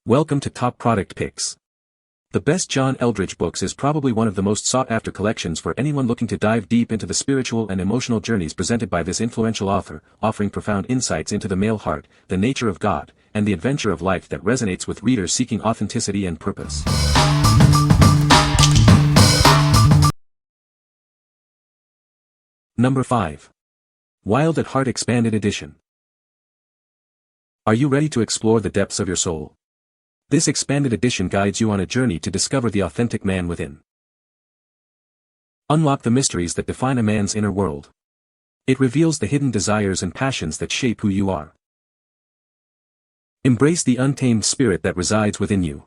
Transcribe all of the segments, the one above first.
Welcome to Top Product Picks. The best John Eldredge Books is probably one of the most sought-after collections for anyone looking to dive deep into the spiritual and emotional journeys presented by this influential author, offering profound insights into the male heart, the nature of God, and the adventure of life that resonates with readers seeking authenticity and purpose. Number 5. Wild at Heart Expanded Edition. Are you ready to explore the depths of your soul? This expanded edition guides you on a journey to discover the authentic man within. Unlock the mysteries that define a man's inner world. It reveals the hidden desires and passions that shape who you are. Embrace the untamed spirit that resides within you.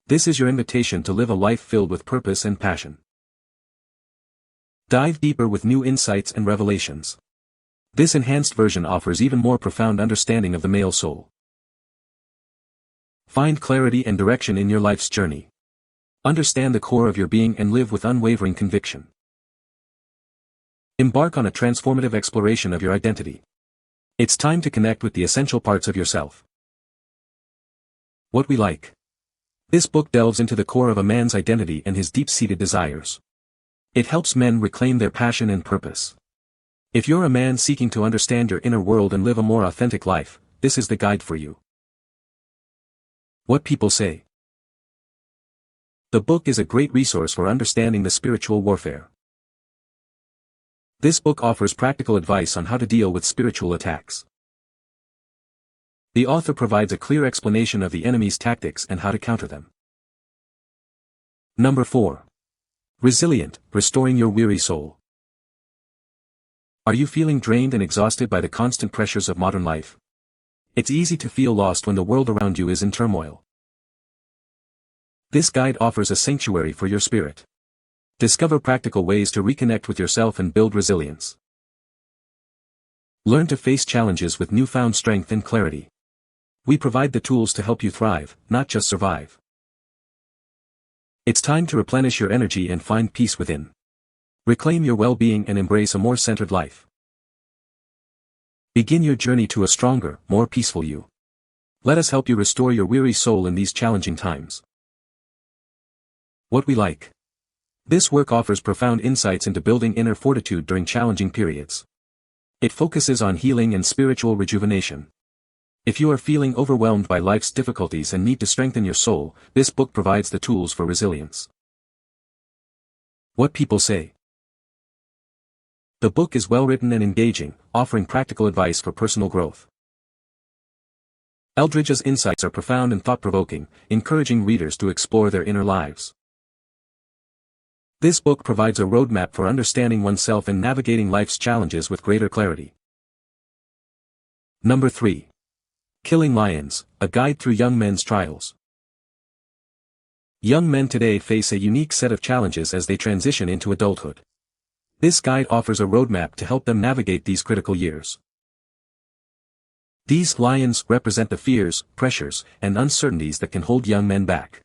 This is your invitation to live a life filled with purpose and passion. Dive deeper with new insights and revelations. This enhanced version offers even more profound understanding of the male soul. Find clarity and direction in your life's journey. Understand the core of your being and live with unwavering conviction. Embark on a transformative exploration of your identity. It's time to connect with the essential parts of yourself. What we like. This book delves into the core of a man's identity and his deep-seated desires. It helps men reclaim their passion and purpose. If you're a man seeking to understand your inner world and live a more authentic life, this is the guide for you. What people say. The book is a great resource for understanding the spiritual warfare. This book offers practical advice on how to deal with spiritual attacks. The author provides a clear explanation of the enemy's tactics and how to counter them. Number 4. Resilient, Restoring Your Weary Soul. Are you feeling drained and exhausted by the constant pressures of modern life? It's easy to feel lost when the world around you is in turmoil. This guide offers a sanctuary for your spirit. Discover practical ways to reconnect with yourself and build resilience. Learn to face challenges with newfound strength and clarity. We provide the tools to help you thrive, not just survive. It's time to replenish your energy and find peace within. Reclaim your well-being and embrace a more centered life. Begin your journey to a stronger, more peaceful you. Let us help you restore your weary soul in these challenging times. What we like. This work offers profound insights into building inner fortitude during challenging periods. It focuses on healing and spiritual rejuvenation. If you are feeling overwhelmed by life's difficulties and need to strengthen your soul, this book provides the tools for resilience. What people say. The book is well-written and engaging, offering practical advice for personal growth. Eldredge's insights are profound and thought-provoking, encouraging readers to explore their inner lives. This book provides a roadmap for understanding oneself and navigating life's challenges with greater clarity. Number 3. Killing Lions, A Guide Through Young Men's Trials. Young men today face a unique set of challenges as they transition into adulthood. This guide offers a roadmap to help them navigate these critical years. These lions represent the fears, pressures, and uncertainties that can hold young men back.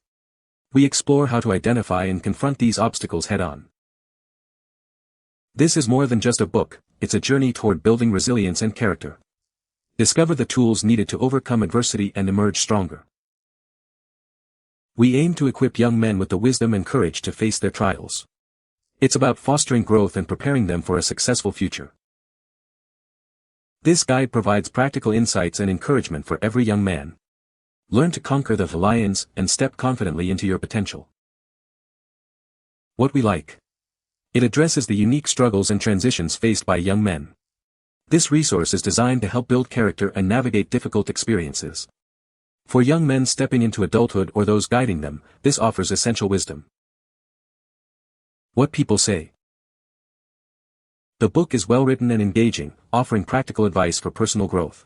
We explore how to identify and confront these obstacles head-on. This is more than just a book, it's a journey toward building resilience and character. Discover the tools needed to overcome adversity and emerge stronger. We aim to equip young men with the wisdom and courage to face their trials. It's about fostering growth and preparing them for a successful future. This guide provides practical insights and encouragement for every young man. Learn to conquer the lions and step confidently into your potential. What we like. It addresses the unique struggles and transitions faced by young men. This resource is designed to help build character and navigate difficult experiences. For young men stepping into adulthood or those guiding them, this offers essential wisdom. What people say. The book is well-written and engaging, offering practical advice for personal growth.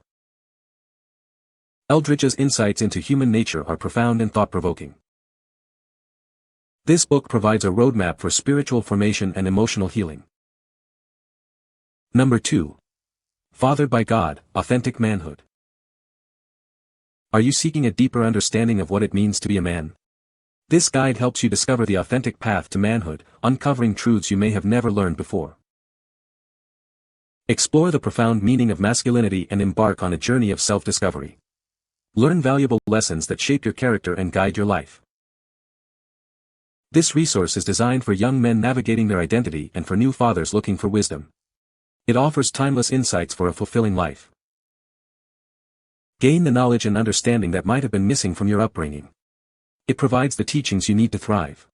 Eldredge's insights into human nature are profound and thought-provoking. This book provides a roadmap for spiritual formation and emotional healing. Number 2. Fathered by God, Authentic Manhood. Are you seeking a deeper understanding of what it means to be a man? This guide helps you discover the authentic path to manhood, uncovering truths you may have never learned before. Explore the profound meaning of masculinity and embark on a journey of self-discovery. Learn valuable lessons that shape your character and guide your life. This resource is designed for young men navigating their identity and for new fathers looking for wisdom. It offers timeless insights for a fulfilling life. Gain the knowledge and understanding that might have been missing from your upbringing. It provides the teachings you need to thrive.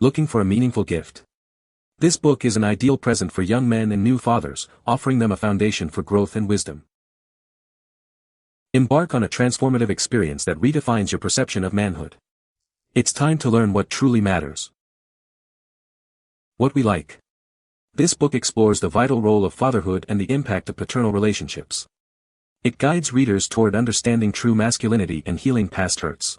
Looking for a meaningful gift. This book is an ideal present for young men and new fathers, offering them a foundation for growth and wisdom. Embark on a transformative experience that redefines your perception of manhood. It's time to learn what truly matters. What we like. This book explores the vital role of fatherhood and the impact of paternal relationships. It guides readers toward understanding true masculinity and healing past hurts.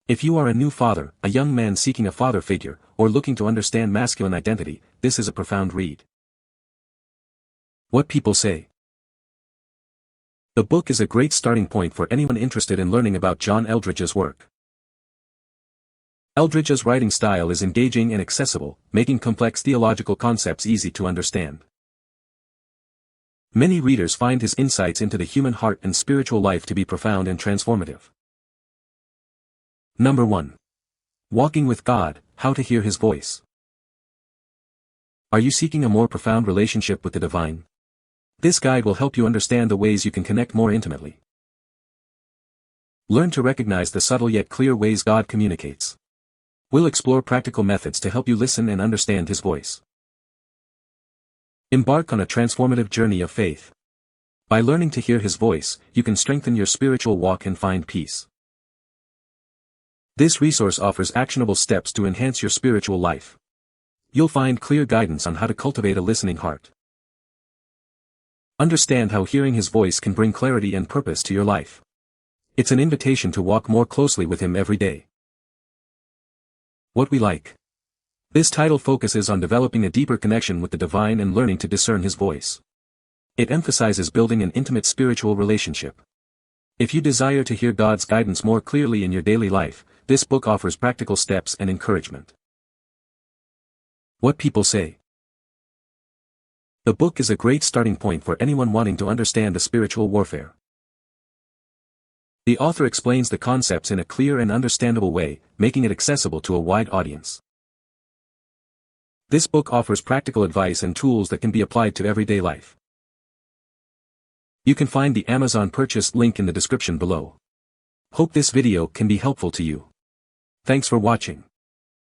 If you are a new father, a young man seeking a father figure, or looking to understand masculine identity, this is a profound read. What people say. The book is a great starting point for anyone interested in learning about John Eldredge's work. Eldredge's writing style is engaging and accessible, making complex theological concepts easy to understand. Many readers find his insights into the human heart and spiritual life to be profound and transformative. Number 1. Walking with God, How to Hear His Voice. Are you seeking a more profound relationship with the divine? This guide will help you understand the ways you can connect more intimately. Learn to recognize the subtle yet clear ways God communicates. We'll explore practical methods to help you listen and understand His voice. Embark on a transformative journey of faith. By learning to hear His voice, you can strengthen your spiritual walk and find peace. This resource offers actionable steps to enhance your spiritual life. You'll find clear guidance on how to cultivate a listening heart. Understand how hearing His voice can bring clarity and purpose to your life. It's an invitation to walk more closely with Him every day. What we like. This title focuses on developing a deeper connection with the divine and learning to discern His voice. It emphasizes building an intimate spiritual relationship. If you desire to hear God's guidance more clearly in your daily life, this book offers practical steps and encouragement. What people say. The book is a great starting point for anyone wanting to understand the spiritual warfare. The author explains the concepts in a clear and understandable way, making it accessible to a wide audience. This book offers practical advice and tools that can be applied to everyday life. You can find the Amazon purchase link in the description below. Hope this video can be helpful to you. Thanks for watching.